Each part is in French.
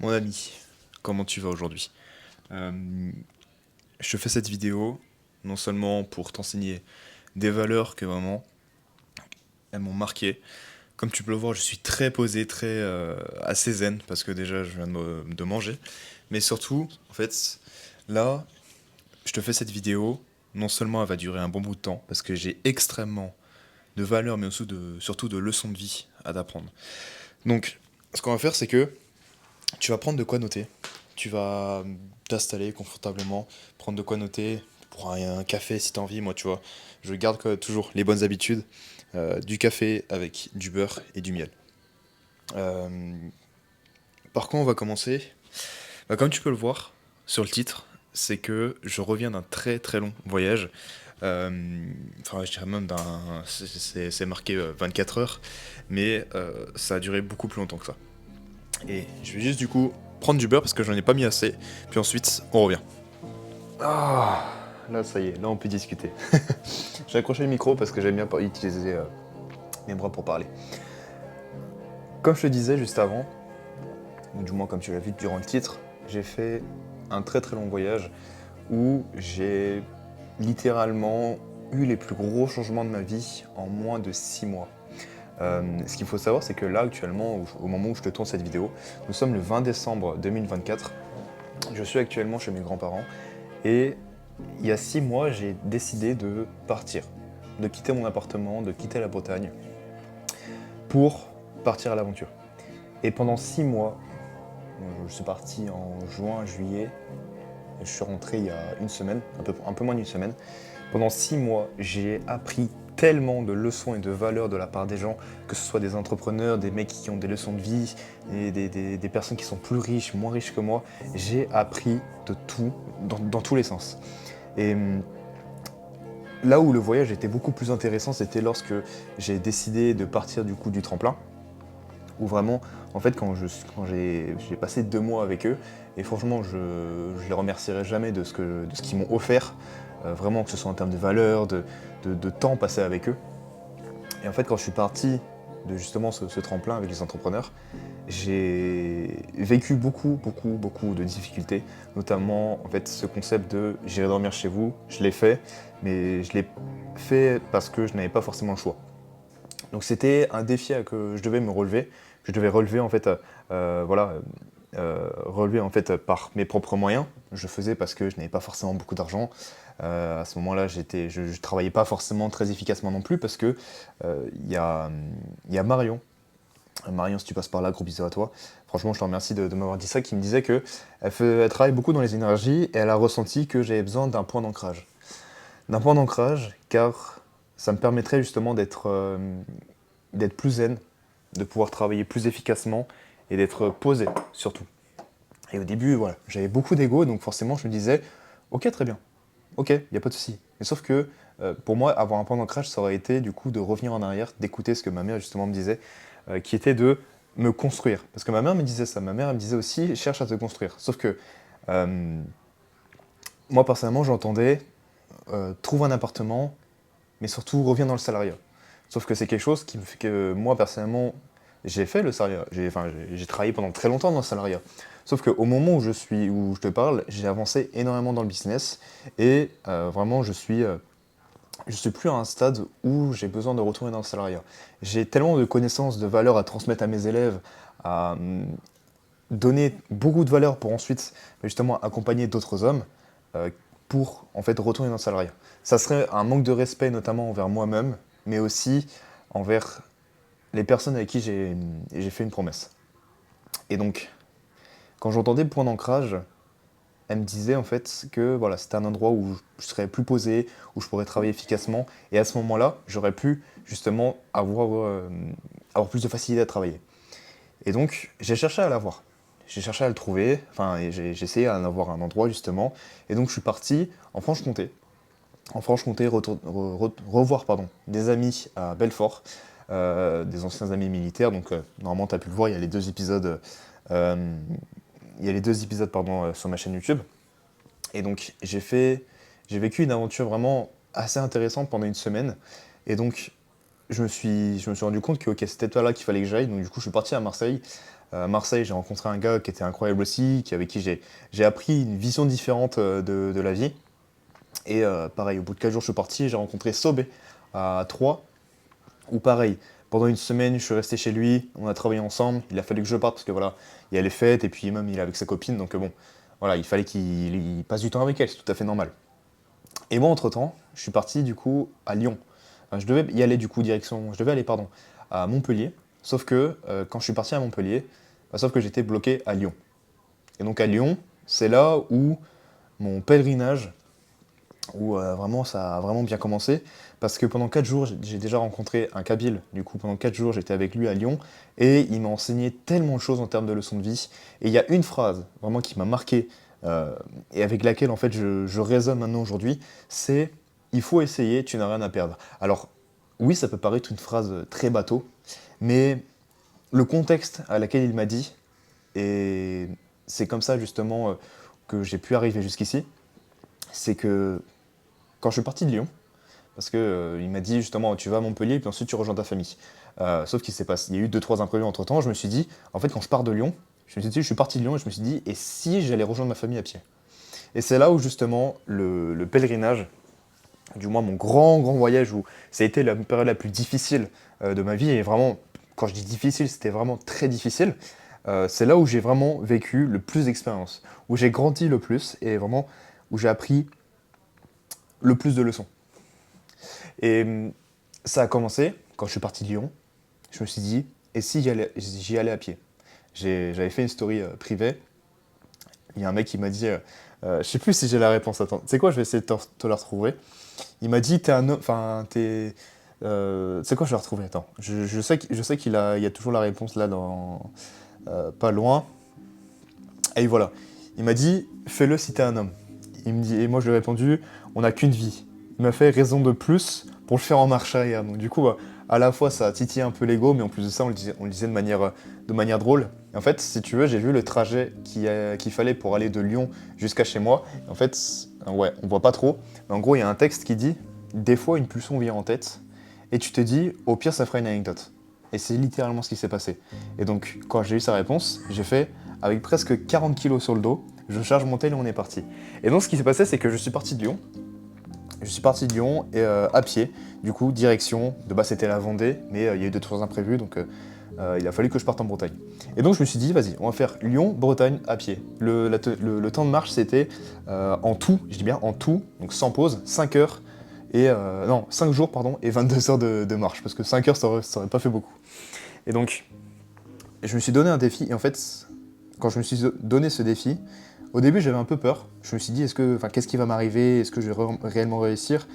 Mon ami, comment tu vas aujourd'hui? Je te fais cette vidéo non seulement pour t'enseigner des valeurs que vraiment elles m'ont marqué. Comme tu peux le voir, je suis très posé, très assez zen parce que déjà je viens de manger. Mais surtout, en fait, là, je te fais cette vidéo. Non seulement elle va durer un bon bout de temps parce que j'ai extrêmement de valeurs, mais aussi surtout de leçons de vie à t'apprendre. Donc, ce qu'on va faire, c'est que tu vas prendre de quoi noter. Tu vas t'installer confortablement, prendre de quoi noter, pour un café si t'as envie, moi tu vois. Je garde toujours les bonnes habitudes, du café avec du beurre et du miel. Euh, Par contre, on va commencer. Comme tu peux le voir sur le titre, c'est que je reviens d'un très très long voyage. Enfin, je dirais même d'un. C'est marqué 24 heures, mais ça a duré beaucoup plus longtemps que ça. Et je vais juste du coup prendre du beurre parce que j'en ai pas mis assez. Puis ensuite, on revient. Ah, là ça y est, là on peut discuter. J'ai accroché le micro parce que j'aime bien utiliser mes bras pour parler. Comme je te disais juste avant, ou du moins comme tu l'as vu durant le titre, j'ai fait un très très long voyage où j'ai littéralement eu les plus gros changements de ma vie en moins de 6 mois. Ce qu'il faut savoir, c'est que là actuellement, au moment où je te tourne cette vidéo, nous sommes le 20 décembre 2024. Je suis actuellement chez mes grands-parents et il y a 6 mois, j'ai décidé de partir, de quitter mon appartement, de quitter la Bretagne pour partir à l'aventure. Et pendant 6 mois, je suis parti en juin, juillet, et je suis rentré il y a une semaine, un peu moins d'une semaine. Pendant 6 mois, j'ai appris tellement de leçons et de valeurs de la part des gens, que ce soit des entrepreneurs, des mecs qui ont des leçons de vie, et des personnes qui sont plus riches, moins riches que moi. J'ai appris de tout, dans tous les sens. Et là où le voyage était beaucoup plus intéressant, c'était lorsque j'ai décidé de partir du coup du tremplin. Où vraiment, en fait, quand j'ai passé 2 mois avec eux, et franchement, je les remercierai jamais de ce qu'ils m'ont offert, vraiment, que ce soit en termes de valeur, de temps passé avec eux. Et en fait, quand je suis parti de justement ce tremplin avec les entrepreneurs, j'ai vécu beaucoup de difficultés, notamment en fait ce concept de j'irai dormir chez vous, je l'ai fait, mais je l'ai fait parce que je n'avais pas forcément le choix. Donc c'était un défi que je devais me relever, que je devais relever en fait, voilà, relever en fait par mes propres moyens. Je le faisais parce que je n'avais pas forcément beaucoup d'argent. À ce moment-là, je ne travaillais pas forcément très efficacement non plus parce que il y a Marion. Marion, si tu passes par là, gros bisous à toi. Franchement, je te remercie de m'avoir dit ça, qui me disait que elle travaille beaucoup dans les énergies et elle a ressenti que j'avais besoin d'un point d'ancrage. D'un point d'ancrage, car ça me permettrait justement d'être plus zen, de pouvoir travailler plus efficacement et d'être posé surtout. Et au début, voilà, j'avais beaucoup d'ego, donc forcément je me disais, ok, très bien, ok, il n'y a pas de souci. Mais sauf que pour moi, avoir un point d'ancrage, ça aurait été du coup de revenir en arrière, d'écouter ce que ma mère justement me disait, qui était de me construire. Parce que ma mère me disait ça, ma mère elle me disait aussi, cherche à te construire. Sauf que euh, moi personnellement, j'entendais, trouve un appartement, mais surtout reviens dans le salariat. Sauf que c'est quelque chose qui me fait que moi personnellement, j'ai fait le salariat. J'ai travaillé pendant très longtemps dans le salariat. Sauf qu'au moment où je te parle, j'ai avancé énormément dans le business et vraiment je suis plus à un stade où j'ai besoin de retourner dans le salariat. J'ai tellement de connaissances, de valeurs à transmettre à mes élèves, à donner beaucoup de valeurs pour ensuite justement accompagner d'autres hommes euh, pour en fait retourner dans le salariat. Ça serait un manque de respect notamment envers moi-même, mais aussi envers les personnes avec qui j'ai fait une promesse. Et donc, quand j'entendais le point d'ancrage, elle me disait en fait que voilà, c'était un endroit où je serais plus posé, où je pourrais travailler efficacement, et à ce moment-là, j'aurais pu justement avoir plus de facilité à travailler. Et donc, j'ai cherché à l'avoir. J'ai cherché à le trouver, enfin, et j'ai essayé à en avoir un endroit justement. Et donc, je suis parti en Franche-Comté. En Franche-Comté, revoir pardon, des amis à Belfort, des anciens amis militaires. Donc, normalement, tu as pu le voir, il y a les deux épisodes, euh, il y a les deux épisodes pardon, sur ma chaîne YouTube. Et donc, j'ai vécu une aventure vraiment assez intéressante pendant une semaine. Et donc, je me suis rendu compte que ok, c'était pas là qu'il fallait que j'aille. Donc, du coup, je suis parti à Marseille À Marseille, j'ai rencontré un gars qui était incroyable aussi, avec qui j'ai appris une vision différente de la vie. Et pareil, au bout de 4 jours, je suis parti et j'ai rencontré Sobé à Troyes, où pareil, pendant une semaine, je suis resté chez lui, on a travaillé ensemble, il a fallu que je parte parce que voilà, il y a les fêtes et puis même il est avec sa copine, donc bon, voilà, il fallait qu'il passe du temps avec elle, c'est tout à fait normal. Et moi, entre-temps, je suis parti du coup à Lyon. Enfin, je devais y aller du coup direction, je devais aller pardon, à Montpellier, sauf que quand je suis parti à Montpellier, sauf que j'étais bloqué à Lyon. Et donc à Lyon, c'est là où mon pèlerinage où vraiment ça a vraiment bien commencé. Parce que pendant 4 jours, j'ai déjà rencontré un Kabyle. Du coup, pendant 4 jours, j'étais avec lui à Lyon. Et il m'a enseigné tellement de choses en termes de leçons de vie. Et il y a une phrase vraiment qui m'a marqué et avec laquelle en fait je raisonne maintenant aujourd'hui. C'est il faut essayer, tu n'as rien à perdre. Alors, oui, ça peut paraître une phrase très bateau. Mais le contexte à laquelle il m'a dit, et c'est comme ça justement que j'ai pu arriver jusqu'ici, c'est que quand je suis parti de Lyon, parce que il m'a dit justement tu vas à Montpellier puis ensuite tu rejoins ta famille. Sauf qu'il s'est passé, il y a eu deux trois imprévus entre temps. Je me suis dit, en fait, quand je pars de Lyon, je me suis dit, je suis parti de Lyon et je me suis dit, et si j'allais rejoindre ma famille à pied? Et c'est là où justement le pèlerinage, du moins mon grand voyage où ça a été la période la plus difficile de ma vie, et vraiment, quand je dis difficile, c'était vraiment très difficile. C'est là où j'ai vraiment vécu le plus d'expériences, où j'ai grandi le plus et vraiment où j'ai appris le plus de leçons. Et ça a commencé quand je suis parti de Lyon. Je me suis dit, et si j'y allais à pied? J'avais fait une story privée. Il y a un mec qui m'a dit, je sais plus si j'ai la réponse. Attends, tu sais quoi, je vais essayer de te la retrouver. Il m'a dit, t'es un homme, enfin, t'es. Tu sais quoi, je vais la retrouver. Attends, je sais il y a toujours la réponse là dans pas loin. Et voilà. Il m'a dit, fais-le si t'es un homme. Il me dit, et moi je lui ai répondu, on n'a qu'une vie. Il m'a fait raison de plus pour le faire en marche arrière. Donc du coup, à la fois ça a titillé un peu l'ego, mais en plus de ça, on le disait de manière drôle. Et en fait, si tu veux, j'ai vu le trajet qu'il fallait pour aller de Lyon jusqu'à chez moi. Et en fait, ouais, on voit pas trop. Mais en gros, il y a un texte qui dit, des fois une pulsion vient en tête, et tu te dis, au pire, ça fera une anecdote. Et c'est littéralement ce qui s'est passé. Et donc, quand j'ai eu sa réponse, j'ai fait, avec presque 40 kilos sur le dos, je charge mon tel et on est parti. Et donc, ce qui s'est passé, c'est que je suis parti de Lyon. Je suis parti de Lyon et, à pied. Du coup, direction, de base c'était la Vendée, mais il y a eu deux trois imprévus, donc il a fallu que je parte en Bretagne. Et donc je me suis dit, vas-y, on va faire Lyon-Bretagne à pied. Le temps de marche, c'était en tout, je dis bien en tout, donc sans pause, 5 heures, et non, 5 jours, pardon, et 22 heures de marche, parce que 5 heures, ça aurait pas fait beaucoup. Et donc, je me suis donné un défi, et en fait, quand je me suis donné ce défi, au début j'avais un peu peur. Je me suis dit, qu'est-ce qui va m'arriver? Est-ce que je vais réellement réussir?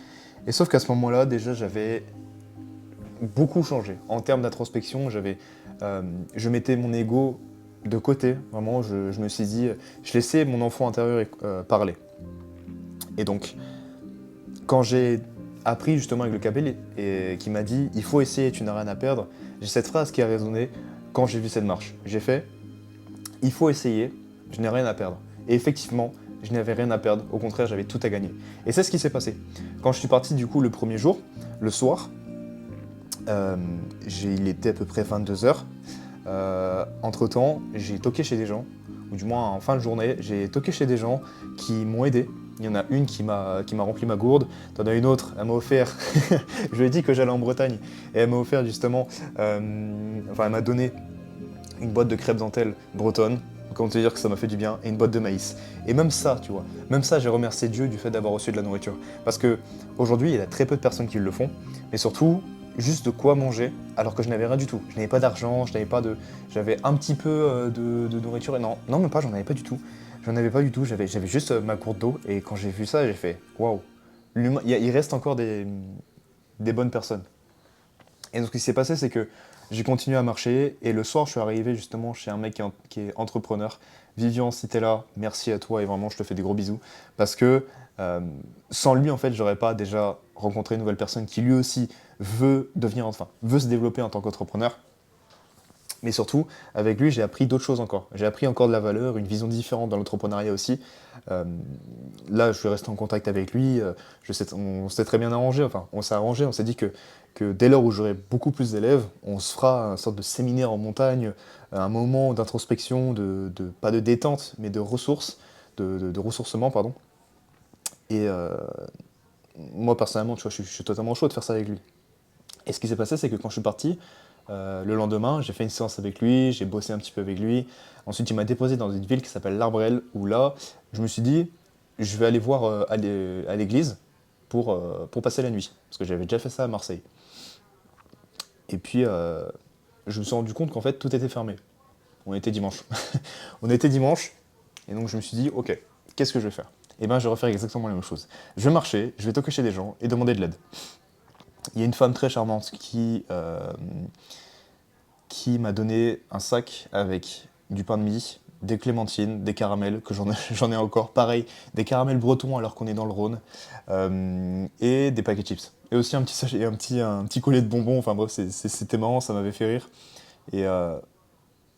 Et sauf qu'à ce moment-là, déjà, j'avais beaucoup changé. En termes d'introspection, je mettais mon ego de côté. Vraiment, je me suis dit, je laissais mon enfant intérieur parler. Et donc, quand j'ai appris justement avec le Kabyle et qui m'a dit, il faut essayer, tu n'as rien à perdre, j'ai cette phrase qui a résonné quand j'ai vu cette marche. J'ai fait, il faut essayer, je n'ai rien à perdre. Et effectivement, je n'avais rien à perdre, au contraire, j'avais tout à gagner. Et c'est ce qui s'est passé. Quand je suis parti du coup le premier jour, le soir, il était à peu près 22 heures. Entre-temps, j'ai toqué chez des gens, ou du moins en fin de journée, j'ai toqué chez des gens qui m'ont aidé. Il y en a une qui m'a rempli ma gourde, t'en as une autre, elle m'a offert, je lui ai dit que j'allais en Bretagne, et elle m'a offert justement, elle m'a donné une boîte de crêpes dentelles bretonnes, comment te dire que ça m'a fait du bien, et une boîte de maïs. Et même ça, tu vois, même ça, j'ai remercié Dieu du fait d'avoir reçu de la nourriture. Parce que aujourd'hui, il y a très peu de personnes qui le font, mais surtout, juste de quoi manger, alors que je n'avais rien du tout. Je n'avais pas d'argent, j'avais un petit peu de nourriture, et non, même pas, j'en avais pas du tout. J'en avais pas du tout, j'avais juste ma gourde d'eau, et quand j'ai vu ça, j'ai fait, waouh, il reste encore des bonnes personnes. Et donc ce qui s'est passé, c'est que j'ai continué à marcher et le soir, je suis arrivé justement chez un mec qui est entrepreneur. Vivian, si t'es là, merci à toi et vraiment, je te fais des gros bisous. Parce que sans lui, en fait, j'aurais pas déjà rencontré une nouvelle personne qui lui aussi veut se développer en tant qu'entrepreneur. Mais surtout, avec lui, j'ai appris d'autres choses encore. J'ai appris encore de la valeur, une vision différente dans l'entrepreneuriat aussi. Euh, Là, je suis resté en contact avec lui. On s'est très bien arrangé. Enfin, on s'est arrangé. On s'est dit que dès lors où j'aurai beaucoup plus d'élèves, on se fera une sorte de séminaire en montagne, un moment d'introspection, pas de détente, mais de ressources, de ressourcement, pardon. Et moi, personnellement, tu vois, je suis totalement chaud de faire ça avec lui. Et ce qui s'est passé, c'est que quand je suis parti, le lendemain, j'ai fait une séance avec lui, j'ai bossé un petit peu avec lui. Ensuite, il m'a déposé dans une ville qui s'appelle l'Arbrel, où là, je me suis dit, je vais aller voir à l'église pour passer la nuit. Parce que j'avais déjà fait ça à Marseille. Et puis, je me suis rendu compte qu'en fait, tout était fermé. On était dimanche. On était dimanche, et donc je me suis dit, ok, qu'est-ce que je vais faire? Eh bien, je vais refaire exactement la même chose. Je vais marcher, je vais toquer chez des gens et demander de l'aide. Il y a une femme très charmante qui m'a donné un sac avec du pain de mie, des clémentines, des caramels, que j'en ai encore, pareil, des caramels bretons alors qu'on est dans le Rhône, et des paquets de chips. Et aussi un petit sachet, un petit collier de bonbons, enfin bref, c'était marrant, ça m'avait fait rire. Et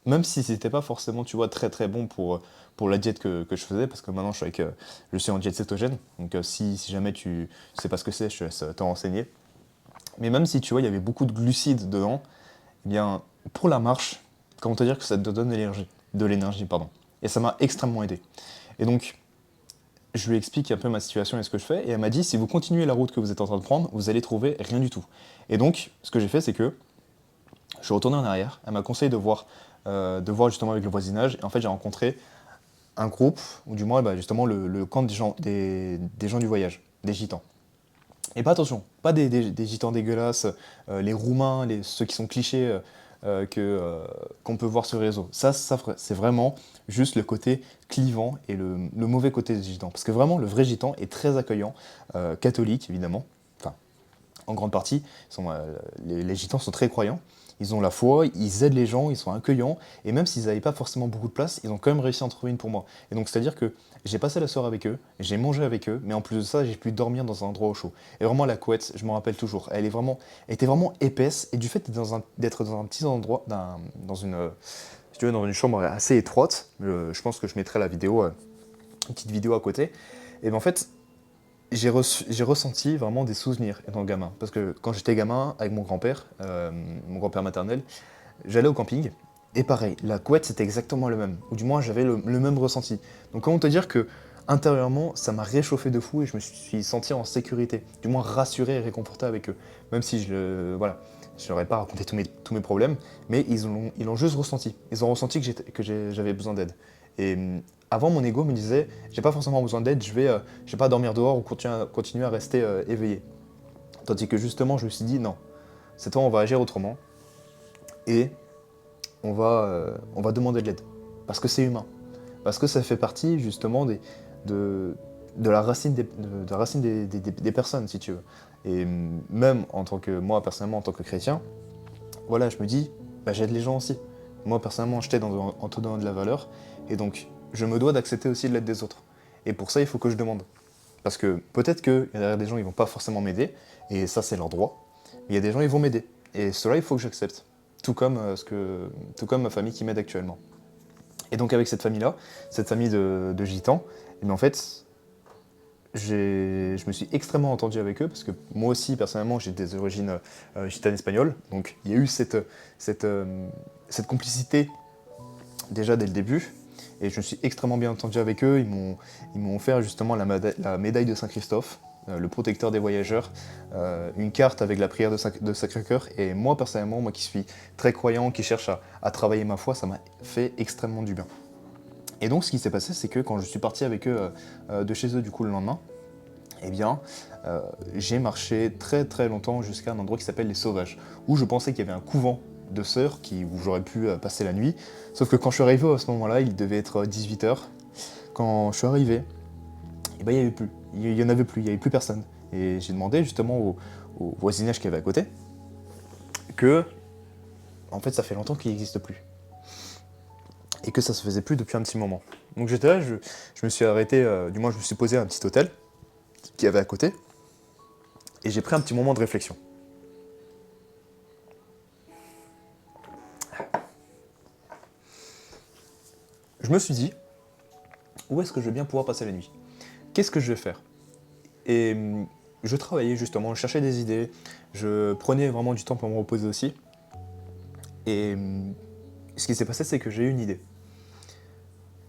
même si c'était pas forcément, tu vois, très très bon pour la diète que je faisais, parce que maintenant je suis en diète cétogène, donc si jamais tu sais pas ce que c'est, je te laisse t'en renseigner. Mais même si tu vois, il y avait beaucoup de glucides dedans, eh bien, pour la marche, comment te dire que ça te donne de l'énergie, pardon. Et ça m'a extrêmement aidé. Et donc, je lui explique un peu ma situation et ce que je fais, et elle m'a dit, si vous continuez la route que vous êtes en train de prendre, vous allez trouver rien du tout. Et donc, ce que j'ai fait, c'est que je suis retourné en arrière, elle m'a conseillé de voir justement avec le voisinage, et en fait, j'ai rencontré un groupe, ou du moins, bah, justement, le camp des gens du voyage, des gitans. Et pas attention, pas des gitans dégueulasses, les roumains, ceux qui sont clichés qu'on peut voir sur les réseaux. C'est vraiment juste le côté clivant et le mauvais côté des gitans. Parce que vraiment, le vrai gitan est très accueillant, catholique évidemment, enfin en grande partie. Les gitans sont très croyants. Ils ont la foi, ils aident les gens, ils sont accueillants, et même s'ils n'avaient pas forcément beaucoup de place, ils ont quand même réussi à en trouver une pour moi. Et donc c'est-à-dire que j'ai passé la soirée avec eux, j'ai mangé avec eux, mais en plus de ça, j'ai pu dormir dans un endroit au chaud. Et vraiment la couette, je m'en rappelle toujours, elle était vraiment épaisse, et du fait d'être dans un petit endroit, dans si tu veux, dans une chambre assez étroite, je pense que je mettrai une petite vidéo à côté, et bien en fait, j'ai ressenti vraiment des souvenirs étant gamin. Parce que quand j'étais gamin, avec mon grand-père maternel, j'allais au camping, et pareil, la couette c'était exactement le même. Ou du moins j'avais le même ressenti. Donc comment te dire que intérieurement, ça m'a réchauffé de fou et je me suis senti en sécurité. Du moins rassuré et réconforté avec eux. Même si voilà, je leur ai pas raconté tous mes problèmes, mais ils l'ont juste ressenti. Ils ont ressenti j'avais besoin d'aide. Et avant, mon ego me disait, j'ai pas forcément besoin d'aide, je vais pas dormir dehors ou continuer à rester éveillé. Tandis que justement, je me suis dit, non, cette fois, on va agir autrement et on va demander de l'aide. Parce que c'est humain. Parce que ça fait partie justement de, de la racine, de la racine des personnes, si tu veux. Et même en tant que, moi, personnellement, en tant que chrétien, voilà, je me dis, bah, j'aide les gens aussi. Moi, personnellement, je t'aide en te donnant de la valeur. Et donc, je me dois d'accepter aussi de l'aide des autres. Et pour ça, il faut que je demande. Parce que peut-être qu'il y a des gens, ils vont pas forcément m'aider, et ça, c'est leur droit. Mais il y a des gens, ils vont m'aider. Et cela, il faut que j'accepte. Tout comme ma famille qui m'aide actuellement. Et donc, avec cette famille-là, cette famille de gitans, et bien, en fait, je me suis extrêmement entendu avec eux parce que moi aussi, personnellement, j'ai des origines gitanes espagnoles. Donc, il y a eu cette, euh, cette complicité déjà dès le début. Et je me suis extrêmement bien entendu avec eux. Ils m'ont offert justement la médaille de Saint-Christophe, le protecteur des voyageurs, une carte avec la prière de Sacré-Cœur. Et moi, personnellement, moi qui suis très croyant, qui cherche à travailler ma foi, ça m'a fait extrêmement du bien. Et donc, ce qui s'est passé, c'est que quand je suis parti avec eux de chez eux, du coup, le lendemain, eh bien, j'ai marché très très longtemps jusqu'à un endroit qui s'appelle les Sauvages, où je pensais qu'il y avait un couvent de sœurs où j'aurais pu passer la nuit. Sauf que quand je suis arrivé à ce moment-là, il devait être 18 h. Quand je suis arrivé, eh ben, il n'y avait plus. Il y en avait plus, il n'y avait plus personne. Et j'ai demandé justement au voisinage qui avait à côté que, en fait, ça fait longtemps qu'il n'existe plus. Et que ça se faisait plus depuis un petit moment. Donc j'étais là, je me suis arrêté, du moins je me suis posé à un petit hôtel qui avait à côté, et j'ai pris un petit moment de réflexion. je me suis dit, où est-ce que je vais bien pouvoir passer la nuit? Qu'est-ce que je vais faire? Et je travaillais justement, je cherchais des idées, je prenais vraiment du temps pour me reposer aussi. Et ce qui s'est passé, c'est que j'ai eu une idée.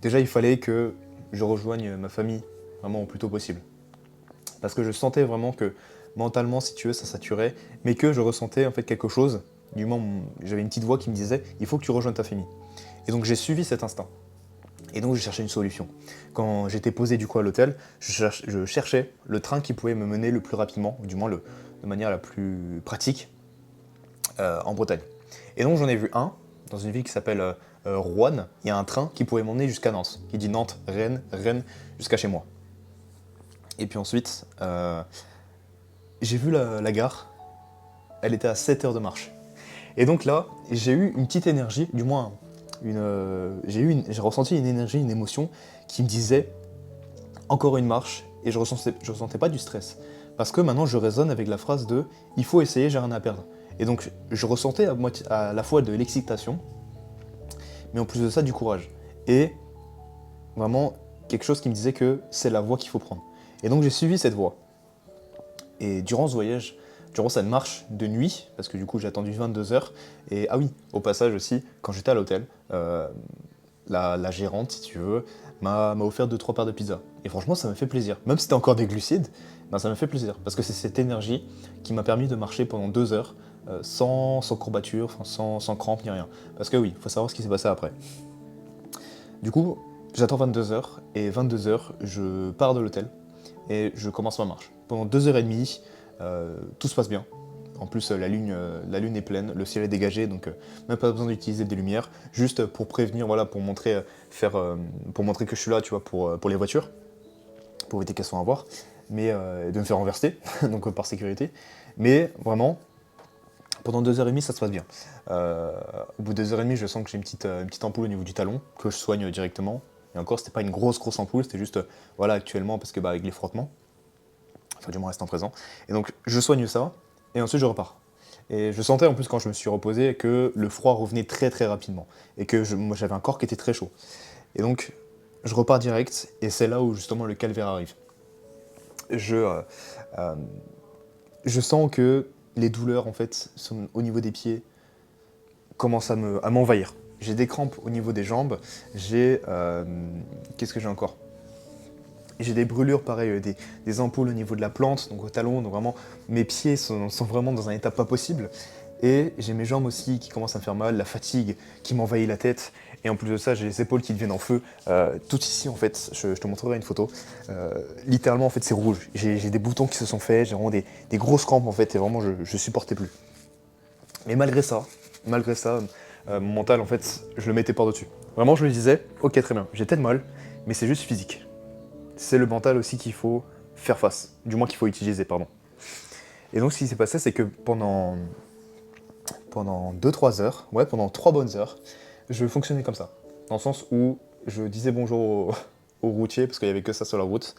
Déjà, il fallait que je rejoigne ma famille vraiment au plus tôt possible. Parce que je sentais vraiment que mentalement, si tu veux, ça saturait, mais que je ressentais en fait quelque chose. Du moment, j'avais une petite voix qui me disait, il faut que tu rejoignes ta famille. Et donc j'ai suivi cet instinct. Et donc j'ai cherché une solution. Quand j'étais posé du coup à l'hôtel, je cherchais le train qui pouvait me mener le plus rapidement, ou du moins de manière la plus pratique, en Bretagne. Et donc j'en ai vu un, dans une ville qui s'appelle Roanne. Il y a un train qui pouvait m'emmener jusqu'à Nantes, qui dit Nantes, Rennes, Rennes, jusqu'à chez moi. Et puis ensuite, j'ai vu la gare, elle était à 7 heures de marche. Et donc là, j'ai eu une petite énergie, du moins, j'ai ressenti une énergie, une émotion qui me disait encore une marche, et je ressentais pas du stress. Parce que maintenant, je résonne avec la phrase de il faut essayer, j'ai rien à perdre. Et donc, je ressentais à la fois de l'excitation, mais en plus de ça, du courage. Et vraiment, quelque chose qui me disait que c'est la voie qu'il faut prendre. Et donc, j'ai suivi cette voie. Et durant ce voyage, durant cette marche de nuit, parce que du coup j'ai attendu 22 heures, et ah oui, au passage aussi, quand j'étais à l'hôtel, la gérante, si tu veux, m'a offert 2-3 paires de pizza. Et franchement, ça m'a fait plaisir. Même si c'était encore des glucides, ben, ça m'a fait plaisir. Parce que c'est cette énergie qui m'a permis de marcher pendant 2 heures, sans courbature, sans crampes ni rien. Parce que oui, il faut savoir ce qui s'est passé après. Du coup, j'attends 22 heures, et 22 heures, je pars de l'hôtel, et je commence ma marche. Pendant 2 heures et demie, tout se passe bien. En plus, la lune est pleine, le ciel est dégagé, donc même pas besoin d'utiliser des lumières, juste pour prévenir, voilà, pour montrer que je suis là, tu vois, pour les voitures, pour éviter qu'elles soient à voir, mais de me faire renverser, donc par sécurité. Mais vraiment, pendant 2 heures et demie, ça se passe bien. Au bout de 2 heures et demie, je sens que j'ai une petite ampoule au niveau du talon, que je soigne directement. Et encore, c'était pas une grosse ampoule, c'était juste, voilà, actuellement, parce que bah, avec les frottements, enfin du moins restant présent. Et donc je soigne ça, et ensuite je repars. Et je sentais en plus quand je me suis reposé que le froid revenait très très rapidement, et que moi j'avais un corps qui était très chaud. Et donc je repars direct, et c'est là où justement le calvaire arrive. Euh, je sens que les douleurs en fait au niveau des pieds commencent à m'envahir. J'ai des crampes au niveau des jambes, qu'est-ce que j'ai encore? J'ai des brûlures, pareil, des ampoules au niveau de la plante, donc au talon, donc vraiment, mes pieds sont vraiment dans un état pas possible. Et j'ai mes jambes aussi qui commencent à me faire mal, la fatigue qui m'envahit la tête. Et en plus de ça, j'ai les épaules qui deviennent en feu. Tout ici, en fait, je te montrerai une photo. Littéralement, en fait, c'est rouge. J'ai des boutons qui se sont faits, j'ai vraiment des grosses crampes, en fait, et vraiment, je supportais plus. Mais malgré ça, mon mental, en fait, je le mettais par-dessus. Vraiment, je me disais, ok, très bien, j'ai peut-être mal, mais c'est juste physique. C'est le mental aussi qu'il faut faire face, du moins qu'il faut utiliser, pardon. Et donc ce qui s'est passé, c'est que pendant 2-3 heures, ouais, pendant 3 bonnes heures, je fonctionnais comme ça. Dans le sens où je disais bonjour aux routiers, parce qu'il n'y avait que ça sur la route.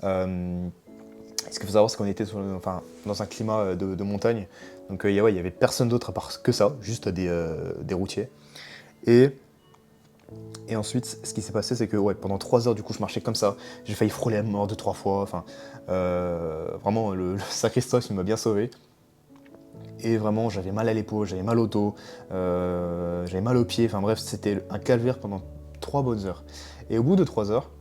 Ce qu'il faut savoir, c'est qu'on était dans un climat de montagne, donc il y avait personne d'autre à part que ça, juste des routiers. Et ensuite, ce qui s'est passé, c'est que pendant 3 heures, du coup, je marchais comme ça. J'ai failli frôler la mort 2-3 fois. Enfin, vraiment, le sacristache, il m'a bien sauvé. Et vraiment, j'avais mal à l'épaule, j'avais mal au dos, j'avais mal aux pieds. Enfin bref, c'était un calvaire pendant 3 bonnes heures. Et au bout de 3 heures,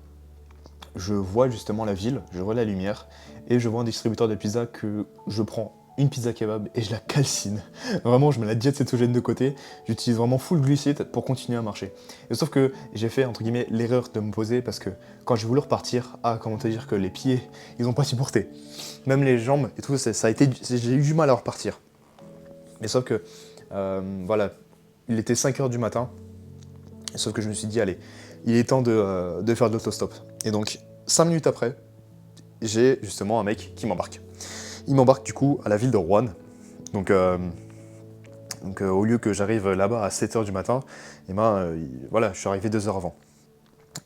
je vois justement la ville, je vois la lumière, et je vois un distributeur de pizza que je prends une pizza kebab et je la calcine. Vraiment, je mets la diète cétogène de côté, j'utilise vraiment full glucide pour continuer à marcher. Et sauf que j'ai fait, entre guillemets, l'erreur de me poser parce que quand j'ai voulu repartir, comment te dire que les pieds, ils ont pas supporté. Même les jambes et tout, j'ai eu du mal à repartir. Mais sauf que, voilà, il était 5 heures du matin, sauf que je me suis dit, allez, il est temps de faire de l'autostop. Et donc, 5 minutes après, j'ai justement un mec qui m'embarque. Il m'embarque du coup à la ville de Roanne. Donc au lieu que j'arrive là-bas à 7 heures du matin, et voilà, je suis arrivé 2 heures avant.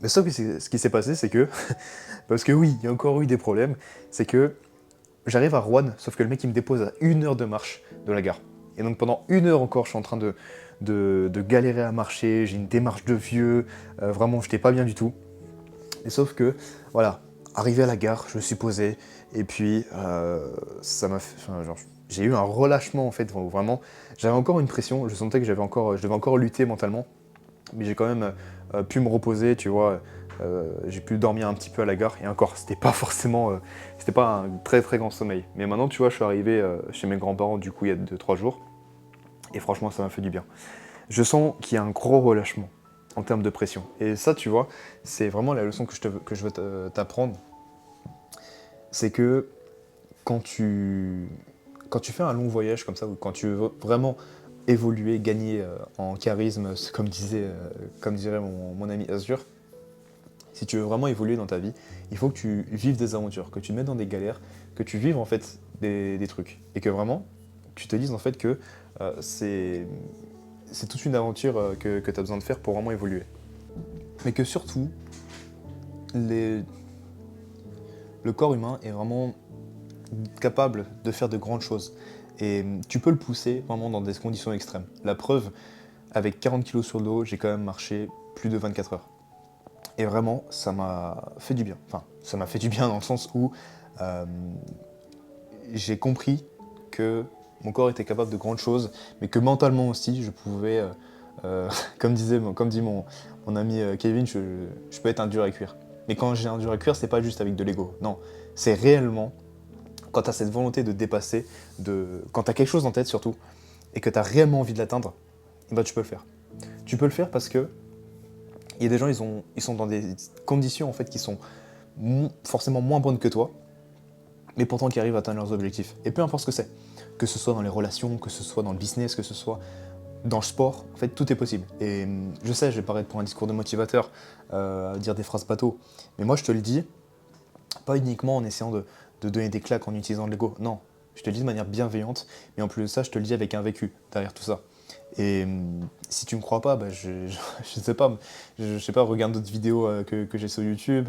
Mais sauf que ce qui s'est passé, c'est que, parce que oui, il y a encore eu des problèmes, c'est que j'arrive à Roanne, sauf que le mec il me dépose à 1 heure de marche de la gare. Et donc pendant 1 heure encore, je suis en train de de galérer à marcher, j'ai une démarche de vieux, vraiment j'étais pas bien du tout. Et sauf que, voilà, arrivé à la gare, je me suis posé, et puis ça m'a fait, enfin, genre, j'ai eu un relâchement en fait, vraiment, j'avais encore une pression, je sentais que je devais encore lutter mentalement, mais j'ai quand même pu me reposer, tu vois, j'ai pu dormir un petit peu à la gare, et encore, c'était pas un très très grand sommeil. Mais maintenant, tu vois, je suis arrivé chez mes grands-parents, du coup, il y a 2-3 jours, et franchement, ça m'a fait du bien. Je sens qu'il y a un gros relâchement en termes de pression. Et ça, tu vois, c'est vraiment la leçon que je veux t'apprendre. C'est que quand tu fais un long voyage comme ça, ou quand tu veux vraiment évoluer, gagner en charisme, comme dirait mon ami Azure, si tu veux vraiment évoluer dans ta vie, il faut que tu vives des aventures, que tu te mettes dans des galères, que tu vives en fait des trucs. Et que vraiment, tu te dises en fait que c'est toute une aventure que tu as besoin de faire pour vraiment évoluer. Mais que surtout, le corps humain est vraiment capable de faire de grandes choses. Et tu peux le pousser vraiment dans des conditions extrêmes. La preuve, avec 40 kilos sur le dos, j'ai quand même marché plus de 24 heures. Et vraiment, ça m'a fait du bien. Enfin, ça m'a fait du bien dans le sens où euh, j'ai compris que mon corps était capable de grandes choses, mais que mentalement aussi, je pouvais, comme dit mon ami Kevin, je peux être un dur à cuire. Mais quand j'ai un dur à cuire, c'est pas juste avec de l'ego. Non, c'est réellement quand tu as cette volonté de dépasser, quand tu as quelque chose en tête surtout, et que tu as réellement envie de l'atteindre, eh ben, tu peux le faire. Tu peux le faire parce que il y a des gens, ils sont dans des conditions en fait qui sont forcément moins bonnes que toi, mais pourtant qui arrivent à atteindre leurs objectifs. Et peu importe ce que ce soit dans les relations, que ce soit dans le business, que ce soit dans le sport, en fait, tout est possible. Et je sais, je vais paraître pour un discours de motivateur, dire des phrases bateau, mais moi je te le dis, pas uniquement en essayant de donner des claques en utilisant l'ego, non. Je te le dis de manière bienveillante, mais en plus de ça, je te le dis avec un vécu derrière tout ça. Et si tu me crois pas, bah, je sais pas, je sais pas, regarde d'autres vidéos que j'ai sur YouTube.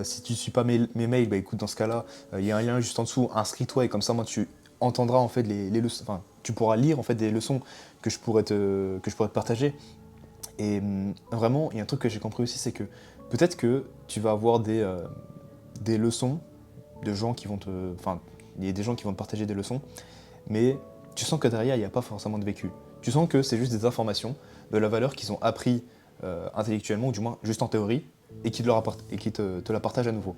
Si tu suis pas mes mails, bah écoute, dans ce cas-là, il y a un lien juste en dessous, inscris-toi et comme ça, moi, tu entendras en fait les leçons, enfin, tu pourras lire en fait des leçons que je pourrais te partager. Et vraiment, il y a un truc que j'ai compris aussi, c'est que peut-être que tu vas avoir des leçons de gens qui vont enfin, il y a des gens qui vont te partager des leçons, mais tu sens que derrière, il n'y a pas forcément de vécu. Tu sens que c'est juste des informations, de la valeur qu'ils ont appris intellectuellement, ou du moins juste en théorie, et qui te la partagent à nouveau.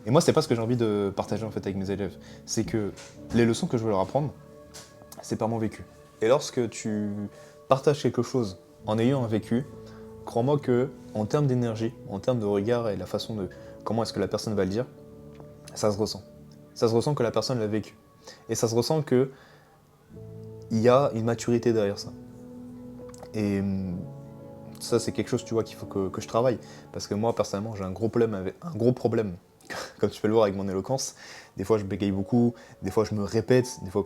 Et moi, c'est pas ce que j'ai envie de partager en fait avec mes élèves. C'est que les leçons que je veux leur apprendre, c'est par mon vécu. Et lorsque tu partages quelque chose en ayant un vécu, crois-moi que en termes d'énergie, en termes de regard et la façon de comment est-ce que la personne va le dire, ça se ressent. Ça se ressent que la personne l'a vécu. Et ça se ressent que il y a une maturité derrière ça. Et ça, c'est quelque chose, tu vois, qu'il faut que je travaille. Parce que moi, personnellement, j'ai un gros problème, comme tu peux le voir avec mon éloquence. Des fois, je bégaye beaucoup, des fois, je me répète, des fois,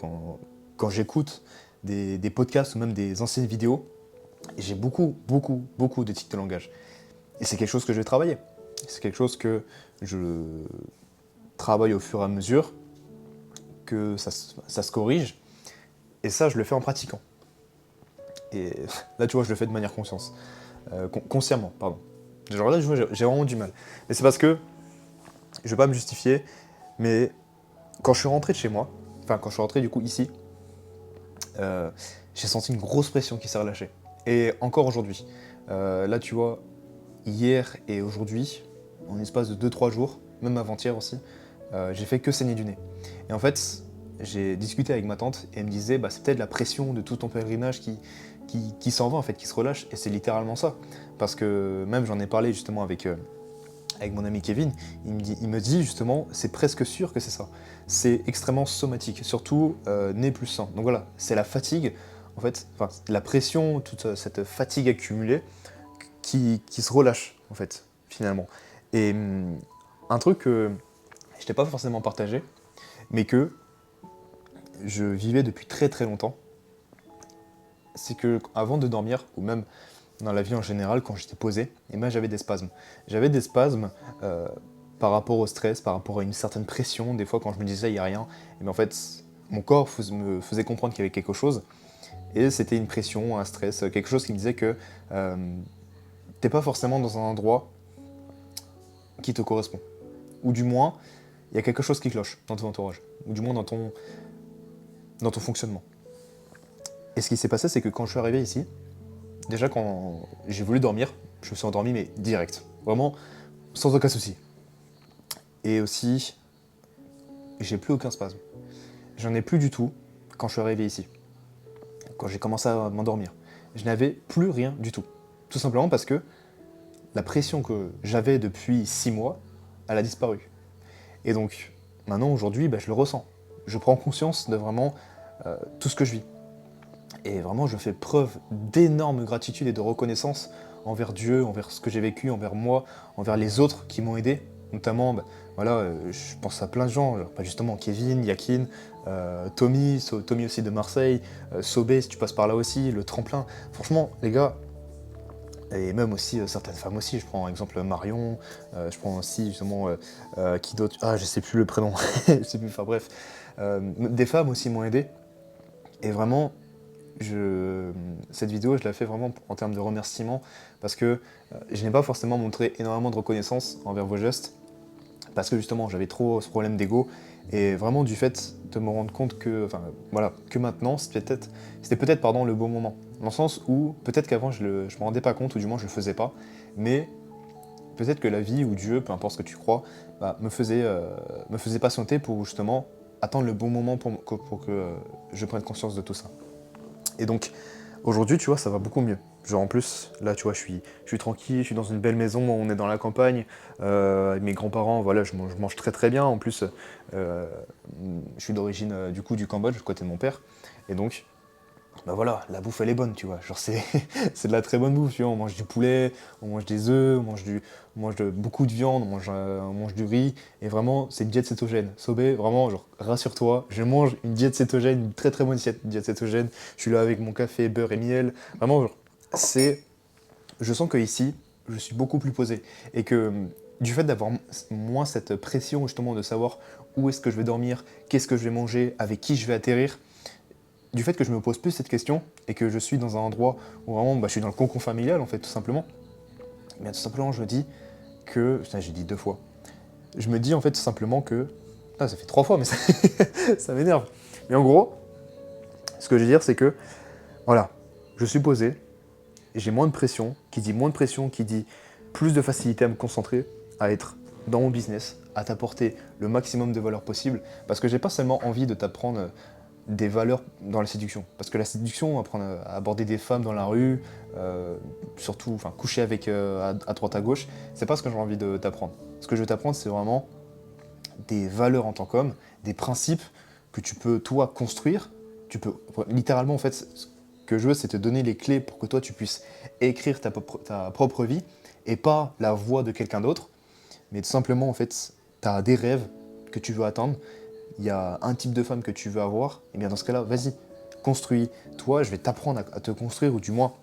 quand j'écoute des podcasts ou même des anciennes vidéos, j'ai beaucoup de tics de langage. Et c'est quelque chose que je vais travailler. C'est quelque chose que je travaille au fur et à mesure, que ça se corrige. Et ça, je le fais en pratiquant. Et là, tu vois, je le fais de manière consciemment, pardon. Genre là, j'ai vraiment du mal. Mais c'est parce que, je vais pas me justifier, mais quand je suis rentré de chez moi, enfin quand je suis rentré du coup ici, j'ai senti une grosse pression qui s'est relâchée. Et encore aujourd'hui. Là, tu vois, hier et aujourd'hui, en espace de 2-3 jours, même avant-hier aussi, j'ai fait que saigner du nez. Et en fait, j'ai discuté avec ma tante et elle me disait, bah, c'est peut-être la pression de tout ton pèlerinage qui s'en va en fait, qui se relâche. Et c'est littéralement ça. Parce que même j'en ai parlé justement avec mon ami Kevin, il me dit justement, c'est presque sûr que c'est ça. C'est extrêmement somatique, surtout nez plus sang. Donc voilà, c'est la fatigue, en fait, enfin, la pression, toute cette fatigue accumulée qui se relâche, en fait, finalement. Et un truc que je t'ai pas forcément partagé, mais que je vivais depuis très très longtemps, c'est que avant de dormir, ou même dans la vie en général, quand j'étais posé, et ben, j'avais des spasmes. J'avais des spasmes par rapport au stress, par rapport à une certaine pression. Des fois, quand je me disais il n'y a rien, et ben, en fait, mon corps me faisait comprendre qu'il y avait quelque chose. Et c'était une pression, un stress, quelque chose qui me disait que t'es pas forcément dans un endroit qui te correspond. Ou du moins, il y a quelque chose qui cloche dans ton entourage. Ou du moins dans ton fonctionnement. Et ce qui s'est passé, c'est que quand je suis arrivé ici, déjà quand j'ai voulu dormir, je me suis endormi, mais direct. Vraiment, sans aucun souci. Et aussi, j'ai plus aucun spasme. J'en ai plus du tout quand je suis arrivé ici. Quand j'ai commencé à m'endormir. Je n'avais plus rien du tout. Tout simplement parce que la pression que j'avais depuis 6 mois, elle a disparu. Et donc, maintenant, aujourd'hui, je le ressens. Je prends conscience de vraiment tout ce que je vis. Et vraiment, je fais preuve d'énorme gratitude et de reconnaissance envers Dieu, envers ce que j'ai vécu, envers moi, envers les autres qui m'ont aidé. Notamment, je pense à plein de gens, justement Kevin, Yakin, Tommy aussi de Marseille, Sobé si tu passes par là aussi, le tremplin. Franchement, les gars, et même aussi certaines femmes aussi, je prends par exemple Marion, je prends aussi justement qui d'autre, je sais plus le prénom, je sais plus, enfin bref, des femmes aussi m'ont aidé. Et vraiment, cette vidéo, je la fais vraiment en termes de remerciement, parce que je n'ai pas forcément montré énormément de reconnaissance envers vos gestes, parce que justement j'avais trop ce problème d'ego, et vraiment du fait de me rendre compte que maintenant c'était peut-être le bon moment, dans le sens où peut-être qu'avant je me rendais pas compte, ou du moins je le faisais pas, mais peut-être que la vie ou Dieu, peu importe ce que tu crois, me faisait patienter pour justement attendre le bon moment pour que je prenne conscience de tout ça. Et donc, aujourd'hui, tu vois, ça va beaucoup mieux. Genre, en plus, là, tu vois, je suis tranquille, je suis dans une belle maison, on est dans la campagne, avec mes grands-parents, voilà, je mange très très bien. En plus, je suis d'origine, du coup, du Cambodge, du côté de mon père. Et donc, voilà, la bouffe, elle est bonne, tu vois. Genre, c'est c'est de la très bonne bouffe, tu vois. On mange du poulet, on mange des œufs, on mange beaucoup de viande, on mange du riz. Et vraiment, c'est une diète cétogène. Sobé, vraiment, genre, rassure-toi, je mange une diète cétogène, une très très bonne diète cétogène. Je suis là avec mon café, beurre et miel. Vraiment, genre, c'est... Je sens que ici, je suis beaucoup plus posé. Et que du fait d'avoir moins cette pression, justement, de savoir où est-ce que je vais dormir, qu'est-ce que je vais manger, avec qui je vais atterrir, du fait que je me pose plus cette question et que je suis dans un endroit où vraiment je suis dans le cocon familial en fait tout simplement, tout simplement je me dis que... Putain, j'ai dit 2 fois. Je me dis en fait tout simplement que... Ah, ça fait 3 fois mais ça, ça m'énerve. Mais en gros, ce que je veux dire c'est que voilà, je suis posé, et j'ai moins de pression, qui dit moins de pression, qui dit plus de facilité à me concentrer, à être dans mon business, à t'apporter le maximum de valeur possible, parce que j'ai pas seulement envie de t'apprendre des valeurs dans la séduction. Parce que la séduction, apprendre à aborder des femmes dans la rue, surtout coucher avec à droite à gauche, c'est pas ce que j'ai envie de t'apprendre. Ce que je veux t'apprendre, c'est vraiment des valeurs en tant qu'homme, des principes que tu peux toi construire. Tu peux littéralement en fait, ce que je veux, c'est te donner les clés pour que toi tu puisses écrire ta propre vie et pas la voix de quelqu'un d'autre, mais tout simplement en fait, tu as des rêves que tu veux atteindre, il y a un type de femme que tu veux avoir, et bien dans ce cas-là, vas-y, construis. Toi, je vais t'apprendre à te construire, ou du moins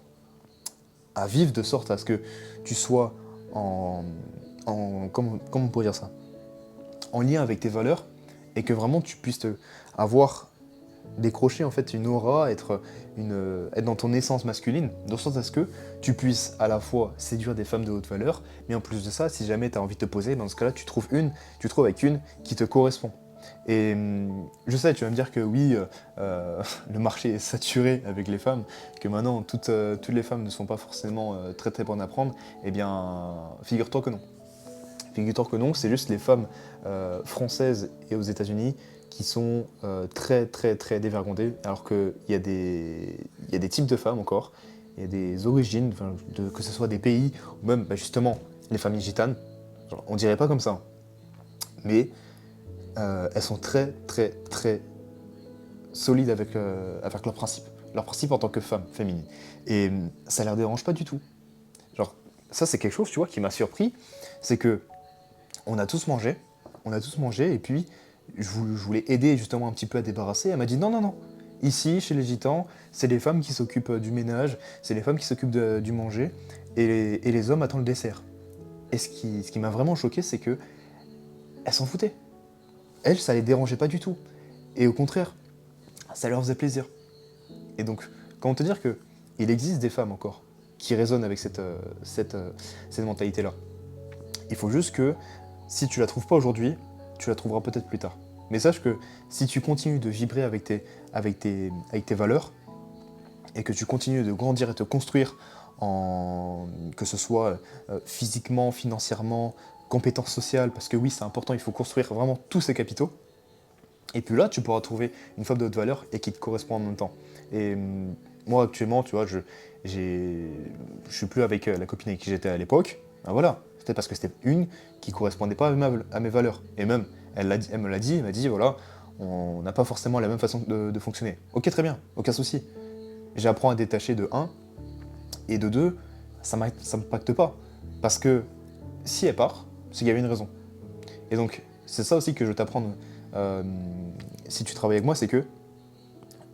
à vivre de sorte à ce que tu sois comment on pourrait dire ça, en lien avec tes valeurs, et que vraiment tu puisses avoir décrocher en fait une aura, être dans ton essence masculine, de sorte à ce que tu puisses à la fois séduire des femmes de haute valeur, mais en plus de ça, si jamais tu as envie de te poser, dans ce cas-là, tu trouves avec une qui te correspond. Et je sais, tu vas me dire que oui, le marché est saturé avec les femmes, que maintenant toutes les femmes ne sont pas forcément très très bonnes à prendre. Eh bien, figure-toi que non. Figure-toi que non, c'est juste les femmes françaises et aux États-Unis qui sont très très très dévergondées, alors qu'il y a des types de femmes encore, il y a des origines, que ce soit des pays, ou même justement les familles gitanes, genre, on dirait pas comme ça, mais elles sont très très très solides avec leurs principes en tant que femmes féminines. Et ça leur dérange pas du tout. Genre, ça c'est quelque chose, tu vois, qui m'a surpris, c'est que on a tous mangé, et puis je voulais aider justement un petit peu à débarrasser. Elle m'a dit non, non, non. Ici, chez les gitans, c'est les femmes qui s'occupent du ménage, c'est les femmes qui s'occupent du manger, et les hommes attendent le dessert. Et ce qui m'a vraiment choqué, c'est que elles s'en foutaient. Elles, ça les dérangeait pas du tout. Et au contraire, ça leur faisait plaisir. Et donc, Comment te dire que il existe des femmes encore qui résonnent avec cette mentalité-là. Il faut juste que si tu la trouves pas aujourd'hui, tu la trouveras peut-être plus tard. Mais sache que si tu continues de vibrer avec tes valeurs et que tu continues de grandir et te construire que ce soit physiquement, financièrement, compétences sociales, parce que oui, c'est important, il faut construire vraiment tous ces capitaux. Et puis là, tu pourras trouver une femme de haute valeur et qui te correspond en même temps. Et moi, actuellement, tu vois, je suis plus avec la copine avec qui j'étais à l'époque. Ben voilà, c'était parce que c'était une qui correspondait pas à mes valeurs. Et même, elle me l'a dit, elle m'a dit, voilà, on n'a pas forcément la même façon de fonctionner. Ok, très bien, aucun souci. J'apprends à détacher de un, et de deux, ça m'impacte pas. Parce que si elle part, c'est qu'il y avait une raison. Et donc, c'est ça aussi que je veux t'apprendre si tu travailles avec moi, c'est que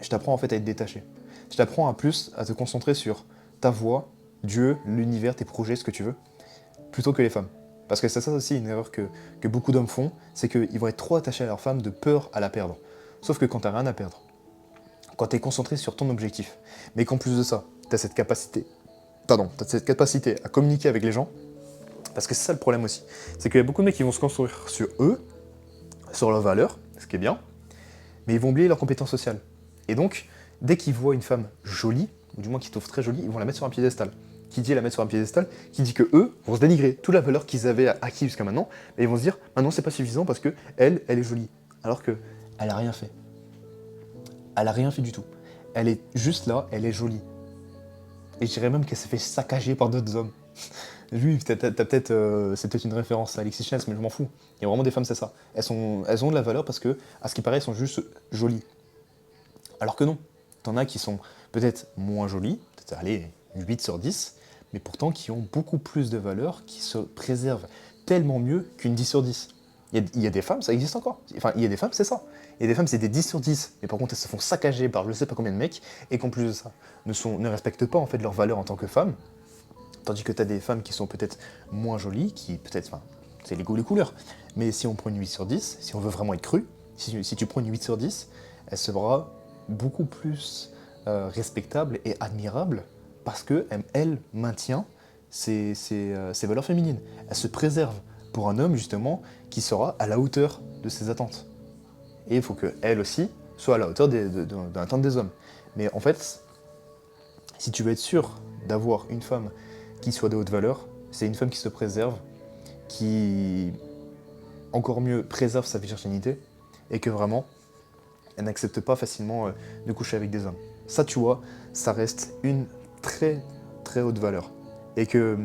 je t'apprends en fait à être détaché. Je t'apprends à plus à te concentrer sur ta voix, Dieu, l'univers, tes projets, ce que tu veux, plutôt que les femmes. Parce que c'est ça aussi une erreur que beaucoup d'hommes font, c'est qu'ils vont être trop attachés à leur femme de peur à la perdre. Sauf que quand t'as rien à perdre, quand t'es concentré sur ton objectif, mais qu'en plus de ça, t'as cette capacité à communiquer avec les gens, parce que c'est ça le problème aussi. C'est qu'il y a beaucoup de mecs qui vont se construire sur eux, sur leurs valeurs, ce qui est bien, mais ils vont oublier leurs compétences sociales. Et donc, dès qu'ils voient une femme jolie, ou du moins qui trouve très jolie, ils vont la mettre sur un piédestal. Qui dit la mettre sur un piédestal, qui dit que eux vont se dénigrer toute la valeur qu'ils avaient acquis jusqu'à maintenant, et ils vont se dire, maintenant c'est pas suffisant parce que elle est jolie. Alors que elle a rien fait. Elle a rien fait du tout. Elle est juste là, elle est jolie. Et je dirais même qu'elle s'est fait saccager par d'autres hommes. Lui, c'est peut-être une référence à Alexis Chess, mais je m'en fous. Il y a vraiment des femmes, c'est ça. Elles ont de la valeur parce que, à ce qui paraît, elles sont juste jolies. Alors que non. T'en as qui sont peut-être moins jolies, peut-être allez, 8 sur 10, mais pourtant qui ont beaucoup plus de valeur, qui se préservent tellement mieux qu'une 10 sur 10. Il y a des femmes, ça existe encore. Enfin, il y a des femmes, c'est ça. Il y a des femmes, c'est des 10 sur 10, mais par contre, elles se font saccager par je sais pas combien de mecs, et qu'en plus de ça, ne respectent pas en fait leur valeur en tant que femmes. Tandis que tu as des femmes qui sont peut-être moins jolies, qui peut-être, enfin, c'est les goûts, les couleurs. Mais si on prend une 8 sur 10, si on veut vraiment être cru, si tu prends une 8 sur 10, elle sera beaucoup plus respectable et admirable parce qu'elle maintient ses valeurs féminines. Elle se préserve pour un homme, justement, qui sera à la hauteur de ses attentes. Et il faut qu'elle aussi soit à la hauteur de l'attente des hommes. Mais en fait, si tu veux être sûr d'avoir une femme qui soit de haute valeur, c'est une femme qui se préserve, qui, encore mieux, préserve sa virginité, et que vraiment, elle n'accepte pas facilement de coucher avec des hommes. Ça, tu vois, ça reste une très, très haute valeur. Et que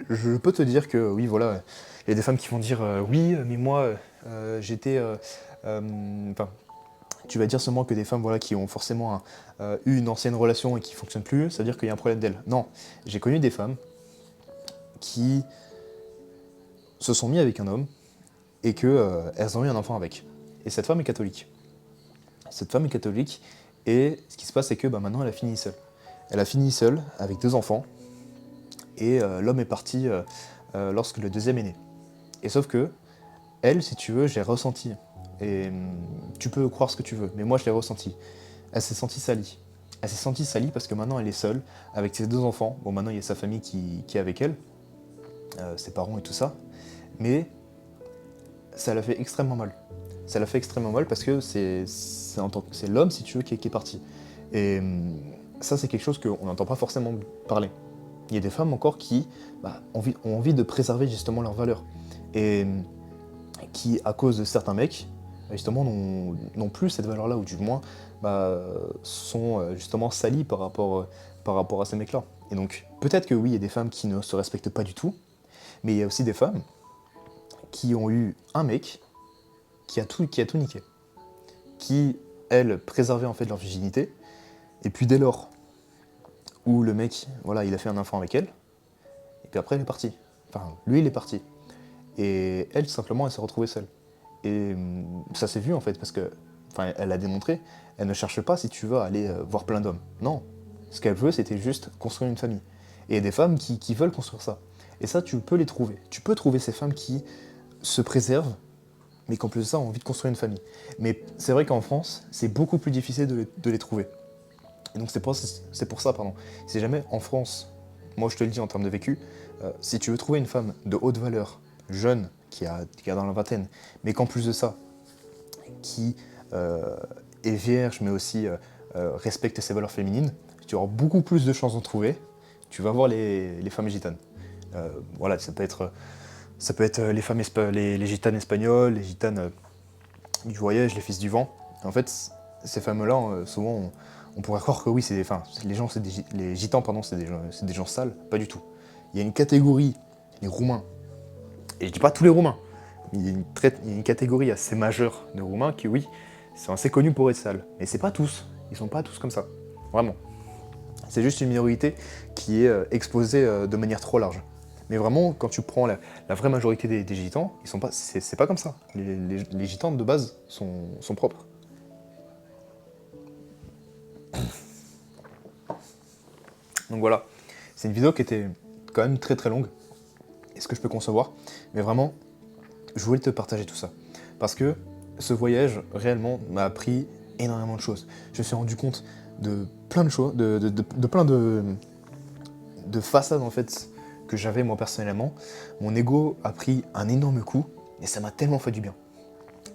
je peux te dire que, oui, voilà, il y a des femmes qui vont dire oui, mais moi, j'étais... Enfin, tu vas dire seulement que des femmes voilà, qui ont forcément eu une ancienne relation et qui ne fonctionne plus, ça veut dire qu'il y a un problème d'elles. Non, j'ai connu des femmes qui se sont mis avec un homme et qu'elles ont eu un enfant avec. Et cette femme est catholique. Cette femme est catholique et ce qui se passe c'est que maintenant elle a fini seule. Elle a fini seule avec 2 enfants et l'homme est parti lorsque le deuxième est né. Et sauf que elle, si tu veux, j'ai ressenti. Et tu peux croire ce que tu veux, mais moi je l'ai ressenti. Elle s'est sentie salie. Elle s'est sentie salie parce que maintenant elle est seule, avec ses 2 enfants. Bon, maintenant il y a sa famille qui est avec elle, ses parents et tout ça. Mais ça l'a fait extrêmement mal. Ça l'a fait extrêmement mal parce que c'est l'homme, si tu veux, qui est parti. Et ça, c'est quelque chose qu'on n'entend pas forcément parler. Il y a des femmes encore qui ont envie de préserver justement leurs valeurs. Et qui, à cause de certains mecs, justement, n'ont plus cette valeur-là, ou du moins sont justement salies par rapport à ces mecs-là. Et donc, peut-être que oui, il y a des femmes qui ne se respectent pas du tout, mais il y a aussi des femmes qui ont eu un mec qui a tout niqué, qui, elles, préservaient en fait leur virginité, et puis dès lors où le mec, voilà, il a fait un enfant avec elle, et puis après, elle est partie. Enfin, lui, il est parti. Et elle, tout simplement, elle s'est retrouvée seule. Et ça s'est vu, en fait, parce que, enfin, elle a démontré, elle ne cherche pas, si tu veux, à aller voir plein d'hommes. Non. Ce qu'elle veut, c'était juste construire une famille. Et il y a des femmes qui veulent construire ça. Et ça, tu peux les trouver. Tu peux trouver ces femmes qui se préservent, mais qu'en plus de ça, ont envie de construire une famille. Mais c'est vrai qu'en France, c'est beaucoup plus difficile de les trouver. Et donc c'est pour ça, pardon. Si jamais en France, moi je te le dis en termes de vécu, si tu veux trouver une femme de haute valeur, jeune, qui a dans la vingtaine, mais qu'en plus de ça, qui est vierge, mais aussi respecte ses valeurs féminines, tu auras beaucoup plus de chances d'en trouver. Tu vas voir les femmes gitanes. Voilà, ça peut être les gitanes espagnoles, les gitanes du voyage, les fils du vent. En fait, ces femmes-là, souvent, on pourrait croire que oui, les gitans, pardon, c'est des gens sales. Pas du tout. Il y a une catégorie, les Roumains, et je dis pas tous les Roumains, mais il y a une catégorie assez majeure de Roumains qui, oui, sont assez connus pour être sales. Mais c'est pas tous. Ils sont pas tous comme ça. Vraiment. C'est juste une minorité qui est exposée de manière trop large. Mais vraiment, quand tu prends la vraie majorité des gitans, c'est pas comme ça. Les gitans de base sont propres. Donc voilà, c'est une vidéo qui était quand même très très longue, et ce que je peux concevoir, mais vraiment, je voulais te partager tout ça. Parce que ce voyage, réellement, m'a appris énormément de choses. Je me suis rendu compte de plein de choses, de plein de façades en fait que j'avais moi personnellement. Mon ego a pris un énorme coup, et ça m'a tellement fait du bien.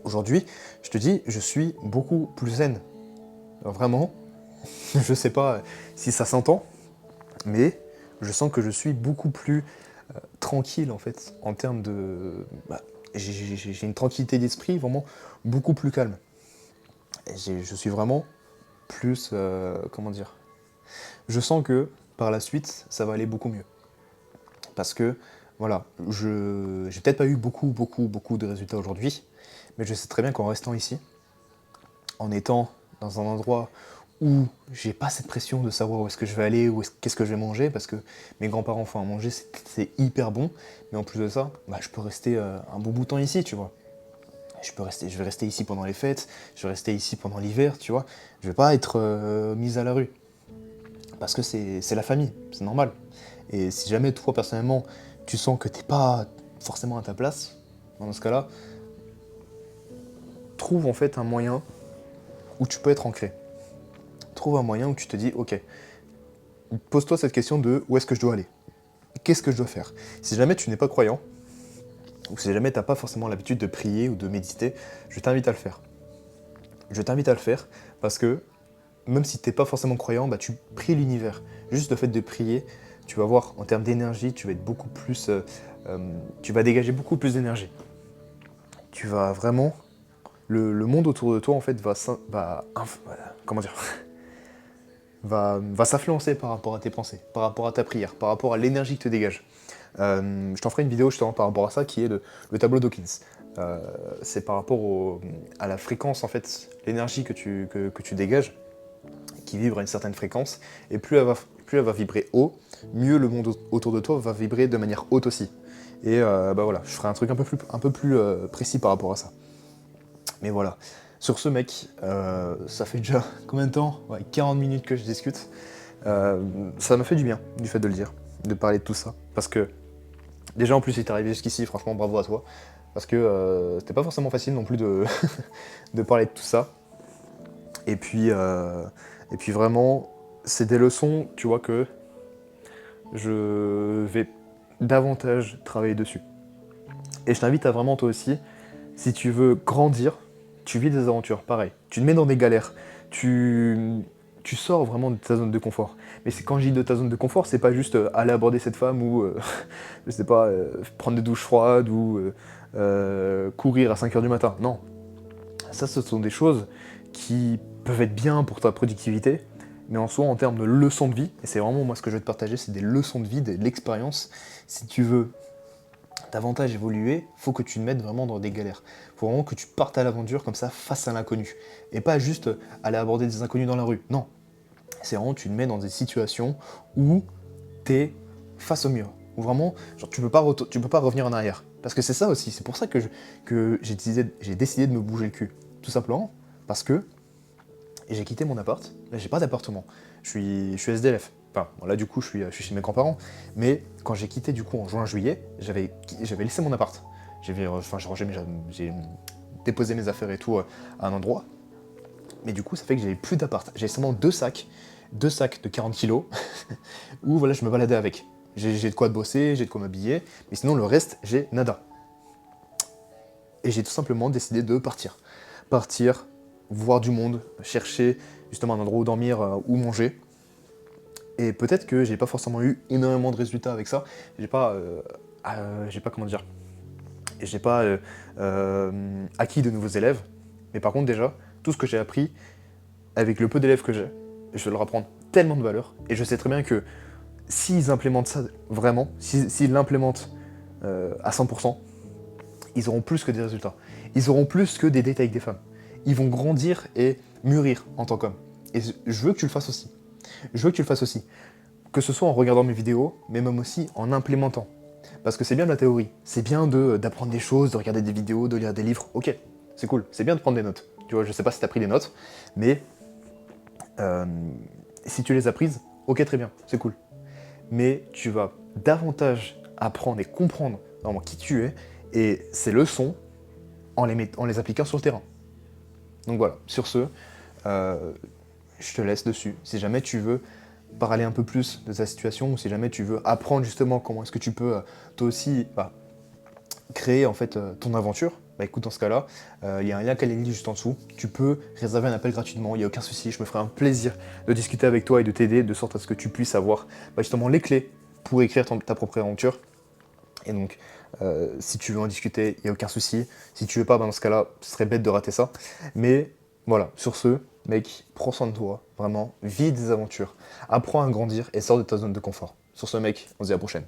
Aujourd'hui, je te dis, je suis beaucoup plus zen. Alors vraiment, je sais pas si ça s'entend, mais je sens que je suis beaucoup plus tranquille en fait, en termes de... j'ai une tranquillité d'esprit vraiment beaucoup plus calme. Je suis vraiment plus... comment dire? Je sens que par la suite, ça va aller beaucoup mieux. Parce que, voilà, j'ai peut-être pas eu beaucoup de résultats aujourd'hui, mais je sais très bien qu'en restant ici, en étant dans un endroit où j'ai pas cette pression de savoir où est-ce que je vais aller, qu'est-ce que je vais manger, parce que mes grands-parents font à manger, c'est hyper bon, mais en plus de ça, je peux rester un bon bout de temps ici, tu vois. Je vais rester ici pendant les fêtes, je vais rester ici pendant l'hiver, tu vois. Je vais pas être mise à la rue, parce que c'est la famille, c'est normal. Et si jamais toi, personnellement, tu sens que t'es pas forcément à ta place, dans ce cas-là, trouve en fait un moyen où tu peux être ancré. Trouve un moyen où tu te dis, ok, pose-toi cette question de où est-ce que je dois aller? Qu'est-ce que je dois faire? Si jamais tu n'es pas croyant, ou si jamais tu n'as pas forcément l'habitude de prier ou de méditer, je t'invite à le faire. Je t'invite à le faire parce que même si tu n'es pas forcément croyant, tu pries l'univers. Juste le fait de prier, tu vas voir en termes d'énergie, tu vas être beaucoup plus, tu vas dégager beaucoup plus d'énergie. Tu vas vraiment, le monde autour de toi en fait comment dire, va s'influencer par rapport à tes pensées, par rapport à ta prière, par rapport à l'énergie que tu dégages. Je t'en ferai une vidéo justement par rapport à ça qui est le tableau Dawkins. C'est par rapport à la fréquence en fait, l'énergie que tu dégages, qui vibre à une certaine fréquence, et plus elle va vibrer haut, mieux le monde autour de toi va vibrer de manière haute aussi. Et voilà, je ferai un truc un peu plus précis par rapport à ça. Mais voilà. Sur ce mec, ça fait déjà combien de temps? 40 minutes que je discute. Ça m'a fait du bien, du fait de le dire, de parler de tout ça. Parce que, déjà en plus, si t'es arrivé jusqu'ici, franchement, bravo à toi. Parce que c'était pas forcément facile non plus de, de parler de tout ça. Et puis vraiment, c'est des leçons, tu vois, que je vais davantage travailler dessus. Et je t'invite à vraiment, toi aussi, si tu veux grandir, tu vis des aventures, pareil. Tu te mets dans des galères, tu sors vraiment de ta zone de confort. Mais quand je dis de ta zone de confort, c'est pas juste aller aborder cette femme ou, je sais pas, prendre des douches froides ou courir à 5h du matin. Non. Ça, ce sont des choses qui peuvent être bien pour ta productivité, mais en soi, en termes de leçons de vie, et c'est vraiment moi ce que je vais te partager, c'est des leçons de vie, de l'expérience. Si tu veux davantage évoluer, faut que tu te mettes vraiment dans des galères. Faut vraiment que tu partes à l'aventure comme ça, face à l'inconnu. Et pas juste aller aborder des inconnus dans la rue. Non. C'est vraiment, tu te mets dans des situations où t'es face au mur. Où vraiment, genre, tu peux pas revenir en arrière. Parce que c'est ça aussi, c'est pour ça que j'ai décidé de me bouger le cul. Tout simplement parce que j'ai quitté mon appart. Là, j'ai pas d'appartement. Je suis SDF. Enfin, bon, là, du coup, je suis chez mes grands-parents. Mais quand j'ai quitté, du coup, en juin-juillet, j'avais laissé mon appart. J'ai déposé mes affaires et tout à un endroit. Mais du coup, ça fait que j'avais plus d'appart. J'avais seulement 2 sacs. 2 sacs de 40 kilos, où voilà, je me baladais avec. J'ai de quoi bosser, j'ai de quoi m'habiller, mais sinon le reste, j'ai nada. Et j'ai tout simplement décidé de partir. Partir, voir du monde, chercher justement un endroit où dormir, où manger. Et peut-être que j'ai pas forcément eu énormément de résultats avec ça. J'ai pas comment dire, j'ai pas acquis de nouveaux élèves. Mais par contre déjà, tout ce que j'ai appris avec le peu d'élèves que j'ai, je vais leur apprendre tellement de valeur. Et je sais très bien que s'ils implémentent ça vraiment, s'ils l'implémentent à 100%, ils auront plus que des résultats. Ils auront plus que des dates avec des femmes. Ils vont grandir et mûrir en tant qu'homme. Et je veux que tu le fasses aussi. Je veux que tu le fasses aussi. Que ce soit en regardant mes vidéos, mais même aussi en implémentant. Parce que c'est bien de la théorie. C'est bien d'apprendre des choses, de regarder des vidéos, de lire des livres. Ok, c'est cool. C'est bien de prendre des notes. Tu vois, je sais pas si tu as pris des notes, mais euh, si tu les as prises, ok, très bien, c'est cool. Mais tu vas davantage apprendre et comprendre vraiment qui tu es et ces leçons en les appliquant sur le terrain. Donc voilà, sur ce, je te laisse dessus. Si jamais tu veux parler un peu plus de ta situation ou si jamais tu veux apprendre justement comment est-ce que tu peux toi aussi créer en fait ton aventure, bah écoute, dans ce cas-là, il y a un lien Calendly juste en dessous. Tu peux réserver un appel gratuitement, il n'y a aucun souci. Je me ferai un plaisir de discuter avec toi et de t'aider de sorte à ce que tu puisses avoir justement les clés pour écrire ta propre aventure. Et donc, si tu veux en discuter, il n'y a aucun souci. Si tu veux pas, dans ce cas-là, ce serait bête de rater ça. Mais voilà, sur ce, mec, prends soin de toi, vraiment, vis des aventures, apprends à grandir et sors de ta zone de confort. Sur ce, mec, on se dit à la prochaine.